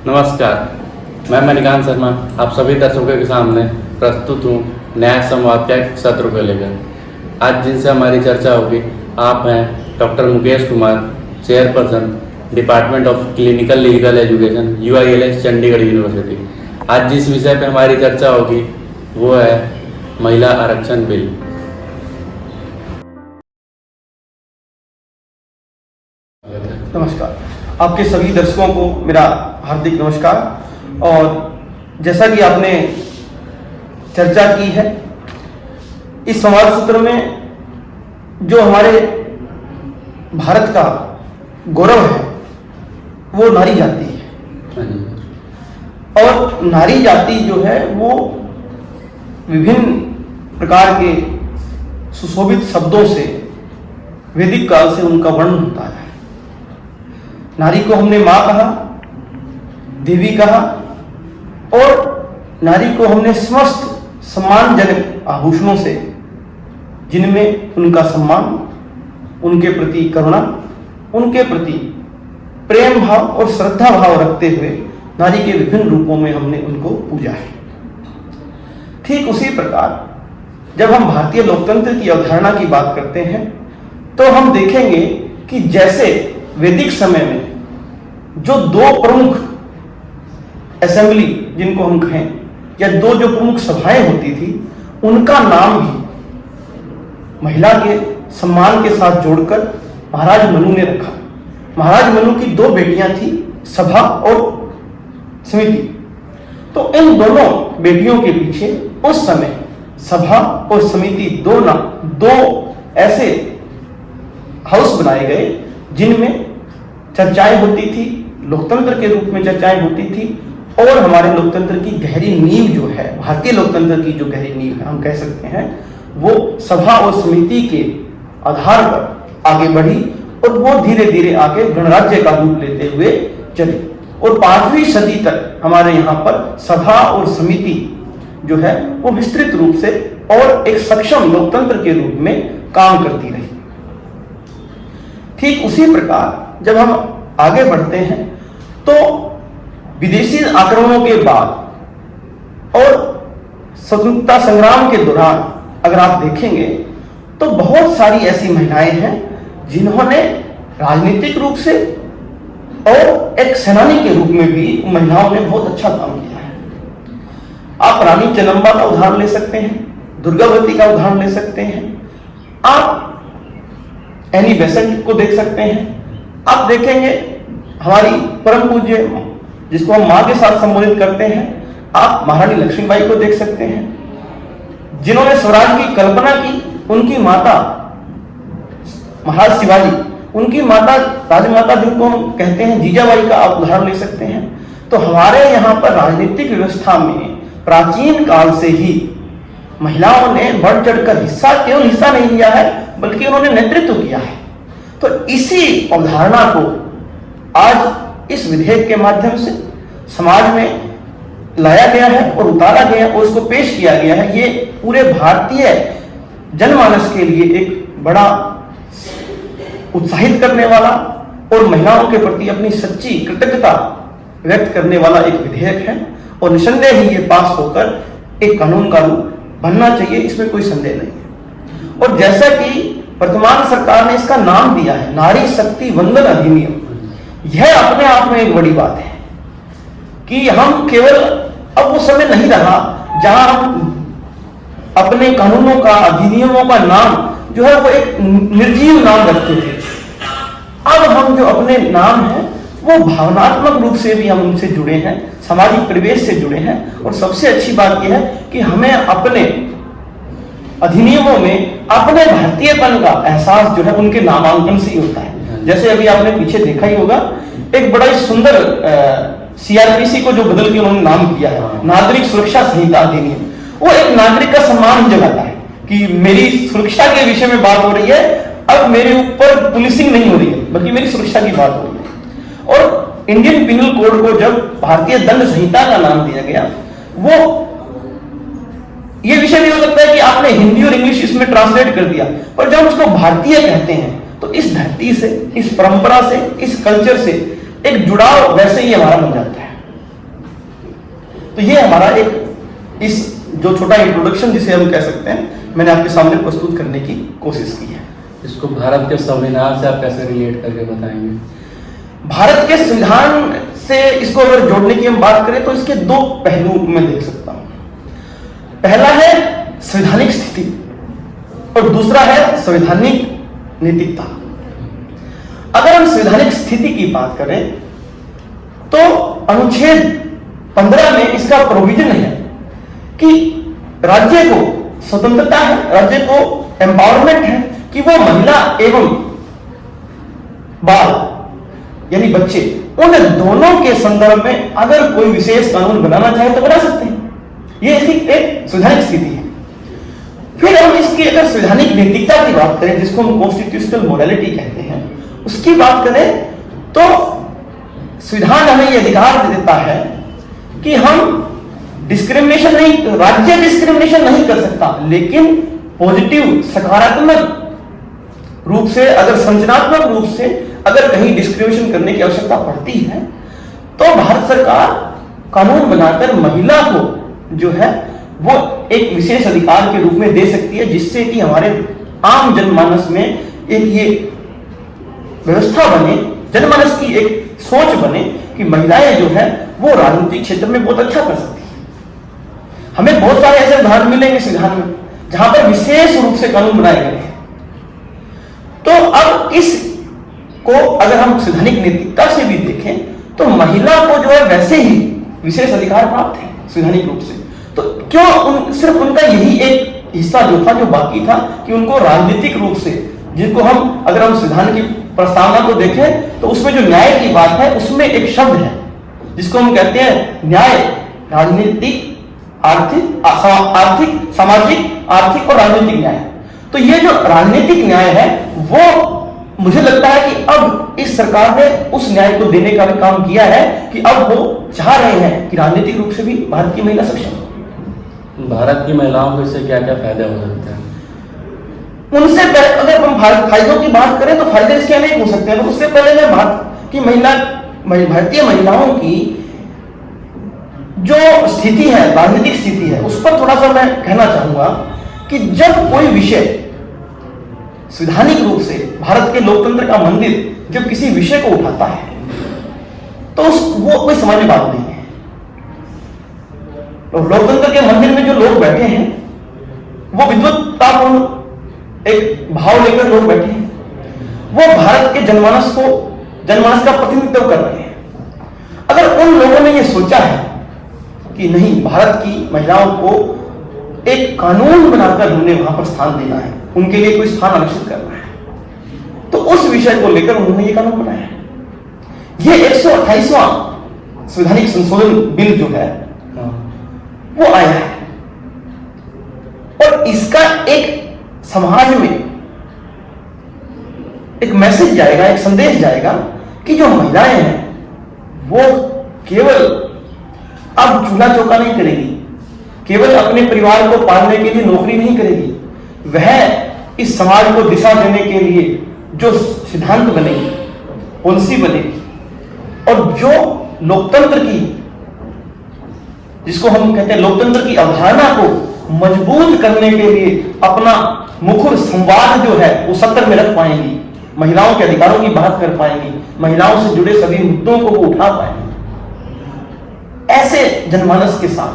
नमस्कार, मैं मणिकांत शर्मा आप सभी दर्शकों के सामने प्रस्तुत हूँ न्याय संवाद के एक सत्र को लेकर। आज जिनसे हमारी चर्चा होगी आप हैं doctor Mukesh Kumar, chairperson department of clinical legal education UILS Chandigarh university. आज जिस विषय पर हमारी चर्चा होगी वो है महिला आरक्षण बिल। नमस्कार, आपके सभी दर्शकों को मेरा हार्दिक नमस्कार। और जैसा कि आपने चर्चा की है, इस संवाद सत्र में जो हमारे भारत का गौरव है वो नारी जाति है। और नारी जाति जो है वो विभिन्न प्रकार के सुशोभित शब्दों से वैदिक काल से उनका वर्णन होता है। नारी को हमने मां कहा, देवी कहा, और नारी को हमने समस्त सम्मानजनक आभूषणों से, जिनमें उनका सम्मान, उनके प्रति करुणा, उनके प्रति प्रेम भाव और श्रद्धा भाव रखते हुए नारी के विभिन्न रूपों में हमने उनको पूजा है। ठीक उसी प्रकार जब हम भारतीय लोकतंत्र की अवधारणा की बात करते हैं तो हम देखेंगे कि जैसे वैदिक समय में जो दो प्रमुख असेंबली जिनको हम कहें या दो जो प्रमुख सभाएं होती थी, उनका नाम भी महिला के सम्मान के साथ जोड़कर महाराज मनु ने रखा। महाराज मनु की दो बेटियां थी, सभा और समिति। तो इन दोनों बेटियों के पीछे उस समय सभा और समिति दो ऐसे हाउस बनाए गए जिनमें चर्चाएं होती थी, लोकतंत्र के रूप में चर्चाएं होती थी। और हमारे लोकतंत्र की गहरी नींव जो है, भारतीय लोकतंत्र की जो गहरी नींव है, हम कह सकते हैं वो सभा और समिति के आधार पर आगे बढ़ी और वो धीरे धीरे आगे गणराज्य का रूप लेते हुए चली। और 5वीं सदी तक हमारे यहाँ पर सभा और समिति जो है वो विस्तृत रूप से और एक सक्षम लोकतंत्र के रूप में काम करती रही। ठीक उसी प्रकार जब हम आगे बढ़ते हैं तो विदेशी आक्रमणों के बाद और स्वतंत्रता संग्राम के दौरान अगर आप देखेंगे तो बहुत सारी ऐसी महिलाएं हैं जिन्होंने राजनीतिक रूप से और एक सेनानी के रूप में भी महिलाओं ने बहुत अच्छा काम किया है। आप रानी चन्नम्मा का उदाहरण ले सकते हैं, दुर्गावती का उदाहरण ले सकते हैं, आप एनी बेसेंट को देख सकते हैं। आप देखेंगे हमारी परम पूज्य जिसको हम मां के साथ संबोधित करते हैं, आप महारानी लक्ष्मीबाई को देख सकते हैं जिन्होंने स्वराज की कल्पना की। उनकी माता महाराज शिवाजी, उनकी माता राजमाता जिनको हम कहते हैं जीजाबाई का आप उदाहरण ले सकते हैं। तो हमारे यहाँ पर राजनीतिक व्यवस्था में प्राचीन काल से ही महिलाओं ने बढ़ चढ़कर केवल हिस्सा नहीं लिया है बल्कि उन्होंने नेतृत्व किया है। तो इसी अवधारणा को आज इस विधेयक के माध्यम से समाज में लाया गया है और उतारा गया और उसको पेश किया गया है। ये पूरे भारतीय जनमानस के लिए एक बड़ा उत्साहित करने वाला और महिलाओं के प्रति अपनी सच्ची कृतज्ञता व्यक्त करने वाला एक विधेयक है। और निसंदेह ही ये पास होकर एक कानून का रूप बनना चाहिए, इसमें कोई संदेह नहीं है। और जैसा कि वर्तमान सरकार ने इसका नाम दिया है नारी शक्ति वंदन अधिनियम, यह अपने आप में एक बड़ी बात है कि हम केवल अब वो समय नहीं रहा जहां हम अपने कानूनों का, अधिनियमों का नाम जो है वो एक निर्जीव नाम रखते थे। अब हम जो अपने नाम है वो भावनात्मक रूप से भी हम उनसे जुड़े हैं, सामाजिक परिवेश से जुड़े हैं। और सबसे अच्छी बात यह है कि हमें अपने अधिनियमों में अपने भारतीयपन का एहसास जो है उनके नामांकन से ही होता है। जैसे अभी आपने पीछे देखा ही होगा, एक बड़ा ही सुंदर CRPC को जो बदल के उन्होंने नाम किया है नागरिक सुरक्षा संहिता अधिनियम। वो एक नागरिक का सम्मान जगाता है कि मेरी सुरक्षा के विषय में बात हो रही है, अब मेरे ऊपर पुलिसिंग नहीं हो रही है बल्कि मेरी सुरक्षा की बात हो रही है। और इंडियन पिनल कोड को जब भारतीय दंड संहिता का नाम दिया गया, वो ये विषय नहीं हो सकता है कि आपने हिंदी और इंग्लिश इसमें ट्रांसलेट कर दिया, पर जब उसको भारतीय कहते हैं तो इस धरती से, इस परंपरा से, इस कल्चर से एक जुड़ाव वैसे ही हमारा बन जाता है। तो ये हमारा एक इस जो छोटा इंट्रोडक्शन जिसे हम कह सकते हैं, मैंने आपके सामने प्रस्तुत करने की कोशिश की है। इसको भारत के संविधान से आप कैसे रिलेट करके बताएंगे? भारत के संविधान से इसको अगर जोड़ने की हम बात करें तो इसके दो पहलू मैं देख सकता हूं। पहला है संवैधानिक स्थिति और दूसरा है संवैधानिक नैतिकता। अगर हम संवैधानिक स्थिति की बात करें तो अनुच्छेद 15 में इसका प्रोविजन है कि राज्य को स्वतंत्रता है, राज्य को एम्पावरमेंट है कि वो महिला एवं बाल यानी बच्चे, उन दोनों के संदर्भ में अगर कोई विशेष कानून बनाना चाहे तो बना सकते हैं। ये इसकी एक संवैधानिक स्थिति है। फिर हम इसकी अगर संवैधानिक नैतिकता की बात करें, जिसको हम कॉन्स्टिट्यूशनल मोरालिटी कहते हैं, उसकी बात करें तो संविधान हमें यह अधिकार देता है कि हम डिस्क्रिमिनेशन नहीं, राज्य डिस्क्रिमिनेशन नहीं कर सकता, लेकिन पॉजिटिव सकारात्मक रूप से, अगर संरचनात्मक रूप से अगर कहीं डिस्क्रिमिनेशन करने की आवश्यकता पड़ती है तो भारत सरकार कानून बनाकर महिला को जो है वो एक विशेष अधिकार के रूप में दे सकती है, जिससे कि हमारे आम जनमानस में एक ये व्यवस्था बने, जनमानस की एक सोच बने कि महिलाएं जो है वो राजनीतिक क्षेत्र में बहुत अच्छा कर सकती है। हमें बहुत सारे ऐसे उदाहरण मिलेंगे संविधान में जहां पर विशेष रूप से कानून बनाए गए हैं। तो अब इसको अगर हम संवैधानिक नैतिकता से भी देखें तो महिला को जो है वैसे ही विशेष अधिकार प्राप्त है संवैधानिक रूप से। तो क्यों सिर्फ उनका यही एक हिस्सा जो था, जो बाकी था, कि उनको राजनीतिक रूप से, जिनको हम अगर हम संविधान की प्रस्तावना को देखें तो उसमें जो न्याय की बात है उसमें एक शब्द है जिसको हम कहते हैं न्याय, राजनीतिक, आर्थिक, सामाजिक, आर्थिक और राजनीतिक न्याय। तो ये जो राजनीतिक न्याय है वो मुझे लगता है कि अब इस सरकार ने उस न्याय को देने का भी काम किया है कि अब वो चाह रहे हैं कि राजनीतिक रूप से भी भारत की महिला सक्षम हो। भारत की महिलाओं को इससे क्या क्या फायदे हो सकते हैं? उनसे अगर हम फायदों की बात करें तो फायदे इसके अनेक हो सकते हैं। तो उससे पहले मैं भारत की भारतीय महिलाओं की जो स्थिति है, राजनीतिक स्थिति है, उस पर थोड़ा सा मैं कहना चाहूंगा कि जब कोई विषय संवैधानिक रूप से भारत के लोकतंत्र का मंदिर जब किसी विषय को उठाता है तो वो कोई सामान्य बात नहीं है। लोकतंत्र के मंदिर में जो लोग बैठे हैं वो विद्वत्तापूर्ण एक भाव लेकर लोग बैठे हैं, वो भारत के जनमानस का प्रतिनिधित्व कर रहे हैं। अगर उन लोगों ने ये सोचा है कि नहीं, भारत की महिलाओं को एक कानून बनाकर हमने वहां पर स्थान देना है, उनके लिए कोई स्थान आरक्षित करना है, तो उस विषय को लेकर उन्होंने ये कानून बनाया। ये 128वां संवैधानिक संशोधन बिल जो है वो आया है और इसका एक समाज में एक मैसेज जाएगा, एक संदेश जाएगा कि जो महिलाएं हैं वो केवल अब चूल्हा चौका नहीं करेगी, केवल अपने परिवार को पालने के लिए नौकरी नहीं करेगी, वह इस समाज को दिशा देने के लिए जो सिद्धांत बनेगी, पॉलिसी बनेगी और जो लोकतंत्र की, जिसको हम कहते हैं लोकतंत्र की अवधारणा को मजबूत करने के लिए अपना मुखर संवाद जो है वो सत्र में रख पाएंगी, महिलाओं के अधिकारों की बात कर पाएंगी, महिलाओं से जुड़े सभी मुद्दों को वो उठा पाएंगे। ऐसे जनमानस के साथ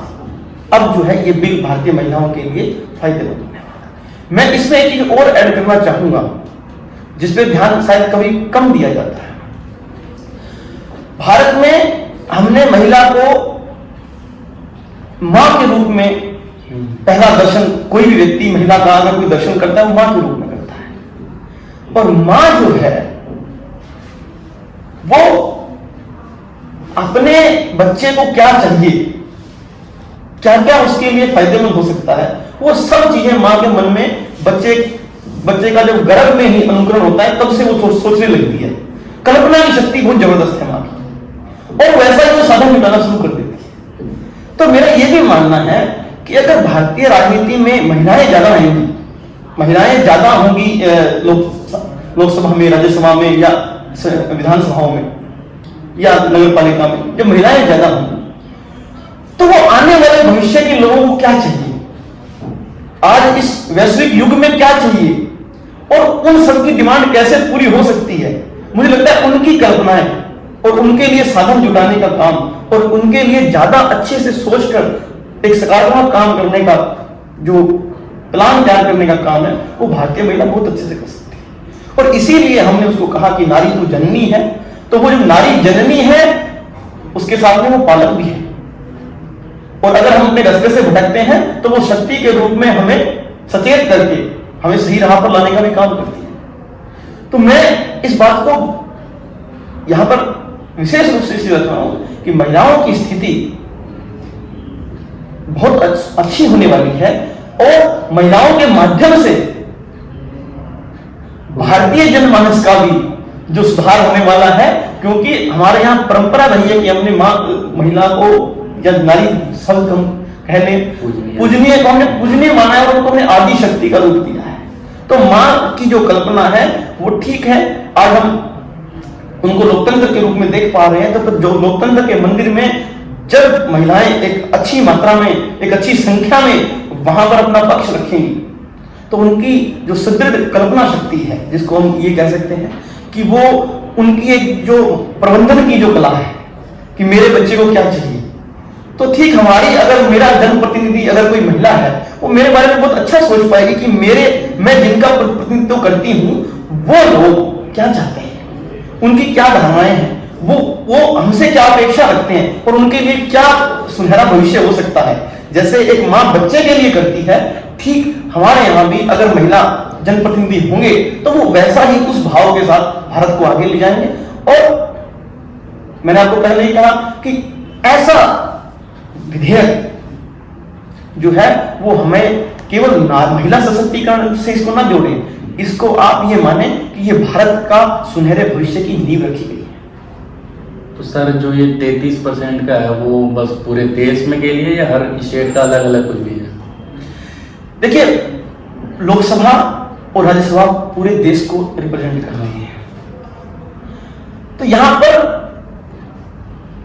अब जो है ये बिल भारतीय महिलाओं के लिए फायदेमंद होने वाला है। मैं इसमें एक चीज और ऐड करना चाहूंगा जिसपे ध्यान शायद कभी कम दिया जाता है। भारत में हमने महिला को मां के रूप में पहला दर्शन, कोई भी व्यक्ति महिला का अगर कोई दर्शन करता है वो मां के रूप में करता है। और मां जो है वो अपने बच्चे को क्या चाहिए, क्या क्या उसके लिए फायदेमंद हो सकता है, वो सब चीजें मां के मन में बच्चे का जब गर्भ में ही अनुकरण होता है तब से वो सोचने लगती है। कल्पना की शक्ति बहुत जबरदस्त है मां की और वैसा ही वो साधन निकालना शुरू कर देती है। तो मेरा यह भी मानना है कि अगर भारतीय राजनीति में महिलाएं ज्यादा आएंगी, महिलाएं ज्यादा होंगी लोकसभा में, राज्यसभा में या विधानसभाओं में या नगर पालिका में, जब महिलाएं ज्यादा होंगी तो वो आने वाले भविष्य के लोगों को क्या चाहिए, आज इस वैश्विक युग में क्या चाहिए और उन सबकी डिमांड कैसे पूरी हो सकती है, मुझे लगता है उनकी कल्पनाएं और उनके लिए साधन जुटाने का काम और उनके लिए ज्यादा अच्छे से सोचकर एक सकारात्मक काम करने का जो प्लान तैयार करने का काम है वो भारतीय महिला बहुत अच्छे से कर सकती है। और इसीलिए हमने उसको कहा कि नारी तो जननी है, तो वो जो नारी जननी है उसके साथ में वो पालक भी है, और अगर हम अपने रास्ते से भटकते हैं तो वो शक्ति के रूप में हमें सचेत करके हमें सही राह पर लाने का भी काम करती है। तो मैं इस बात को यहां पर विशेष रूप से इसलिए रख रहा हूं कि महिलाओं की स्थिति बहुत अच्छी होने वाली है और महिलाओं के माध्यम से भारतीय जनमानस का भी जो सुधार होने वाला है, क्योंकि हमारे यहाँ परंपरा रही है कि हमने महिला को या नारी शब्द हम कहने पूजनीय को हमने पूजनीय माना है और उनको हमने आदि शक्ति का रूप दिया है। तो माँ की जो कल्पना है वो ठीक है, आज हम उनको लोकतंत्र के रूप में देख पा रहे हैं, तो जो लोकतंत्र के मंदिर में जब महिलाएं एक अच्छी मात्रा में, एक अच्छी संख्या में वहां पर अपना पक्ष रखेंगी तो उनकी जो सुदृढ़ कल्पना शक्ति है, जिसको हम ये कह सकते हैं कि वो उनकी एक जो प्रबंधन की जो कला है कि मेरे बच्चे को क्या चाहिए, तो ठीक हमारी अगर मेरा जनप्रतिनिधि अगर कोई महिला है वो मेरे बारे में बहुत अच्छा सोच पाएगी कि मैं जिनका प्रतिनिधित्व करती हूँ वो लोग क्या चाहते हैं, उनकी क्या धारणाएं हैं, वो हमसे क्या अपेक्षा रखते हैं और उनके लिए क्या सुनहरा भविष्य हो सकता है। जैसे एक माँ बच्चे के लिए करती है, ठीक हमारे यहाँ भी अगर महिला जनप्रतिनिधि होंगे तो वो वैसा ही उस भाव के साथ भारत को आगे ले जाएंगे। और मैंने आपको पहले ही कहा कि ऐसा विधेयक जो है वो हमें केवल महिला सशक्तिकरण से इसको ना जोड़ें, इसको आप ये माने कि ये भारत का सुनहरे भविष्य की नींव रखी गई है। तो सर जो ये 33% का है वो बस पूरे देश में के लिए या हर स्टेट का अलग अलग कुछ भी है? देखिए, लोकसभा और राज्यसभा पूरे देश को रिप्रेजेंट कर रही है, तो यहां पर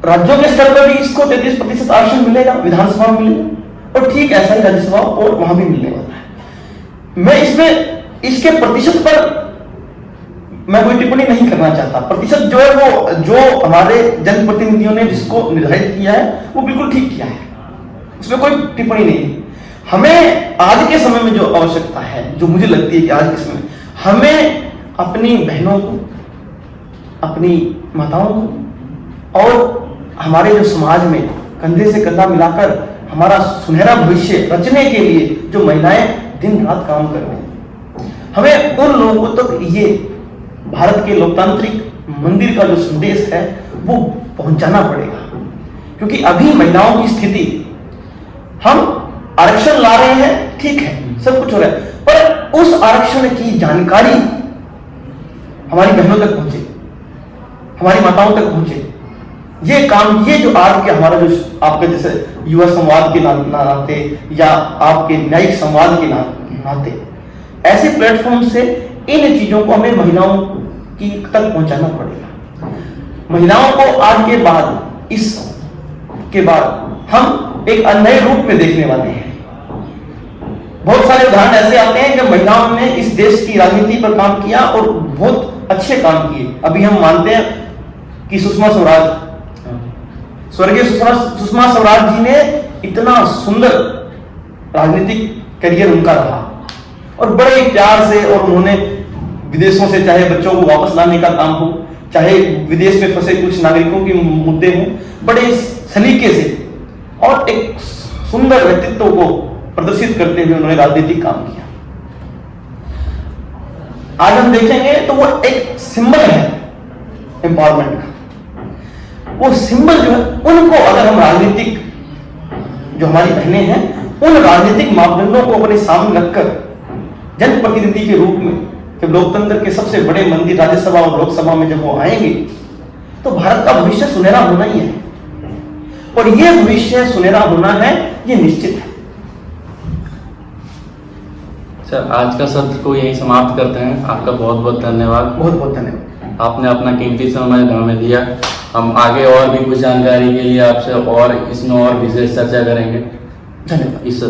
राज्यों के स्तर पर भी इसको 33% आरक्षण मिलेगा, विधानसभा में मिलेगा और ठीक ऐसा ही राज्यसभा और वहां भी मिलने वाला है। मैं इसमें इसके प्रतिशत पर मैं कोई टिप्पणी नहीं करना चाहता। प्रतिशत जो है वो जो हमारे जनप्रतिनिधियों ने जिसको निर्धारित किया है वो बिल्कुल ठीक किया है, उसमें कोई टिप्पणी नहीं है। हमें आज के समय में जो आवश्यकता है, जो मुझे लगती है कि आज के समय में हमें अपनी बहनों को, अपनी माताओं को और हमारे जो समाज में कंधे से कंधा मिलाकर हमारा सुनहरा भविष्य रचने के लिए जो महिलाएं दिन रात काम कर रही हैं, हमें उन लोगों तक ये भारत के लोकतांत्रिक मंदिर का जो संदेश है वो पहुंचाना पड़ेगा। क्योंकि अभी महिलाओं की स्थिति, हम आरक्षण ला रहे हैं, ठीक है, सब कुछ हो रहा है, पर उस आरक्षण की जानकारी हमारी बहनों तक पहुंचे, हमारी माताओं तक पहुंचे। ये काम, ये जो आज के हमारा जो आपके जैसे युवा संवाद के नाते या आपके न्यायिक संवाद के नाते ऐसे प्लेटफॉर्म से इन चीजों को हमें महिलाओं की तक पहुंचाना पड़ेगा। महिलाओं को आज के बाद, इसके बाद हम एक नए रूप में देखने वाले हैं। बहुत सारे उदाहरण ऐसे आते हैं कि महिलाओं ने इस देश की राजनीति पर काम किया और बहुत अच्छे काम किए। अभी हम मानते हैं कि सुषमा स्वराज, स्वर्गीय सुषमा स्वराज जी ने इतना सुंदर राजनीतिक करियर उनका रहा और बड़े प्यार से, और उन्होंने विदेशों से चाहे बच्चों को वापस लाने का काम हो, चाहे विदेश में फंसे कुछ नागरिकों के मुद्दे हों, बड़े सलीके से और एक सुंदर व्यक्तित्व को प्रदर्शित करते हुए उन्होंने राजनीतिक काम किया। आज हम देखेंगे तो वो एक सिंबल है एम्पावरमेंट का। वो सिंबल जो है, उनको अगर हम राजनीतिक, जो हमारी बहनें हैं, उन राजनीतिक मापदंडों को अपने सामने रखकर जनप्रतिनिधि के रूप में जब लोकतंत्र के सबसे बड़े मंदिर राज्यसभा और लोकसभा में जब वो आएंगे तो भारत का भविष्य सुनहरा होना ही है, और ये भविष्य सुनहरा होना है, ये निश्चित है। सर, आज का सत्र को यही समाप्त करते हैं। आपका बहुत बहुत धन्यवाद। बहुत बहुत धन्यवाद। आपने अपना कीमती समय हमें दिया। हम आगे और भी कुछ जानकारी के लिए आपसे और इसमें और विशेष चर्चा करेंगे धन्यवाद। इस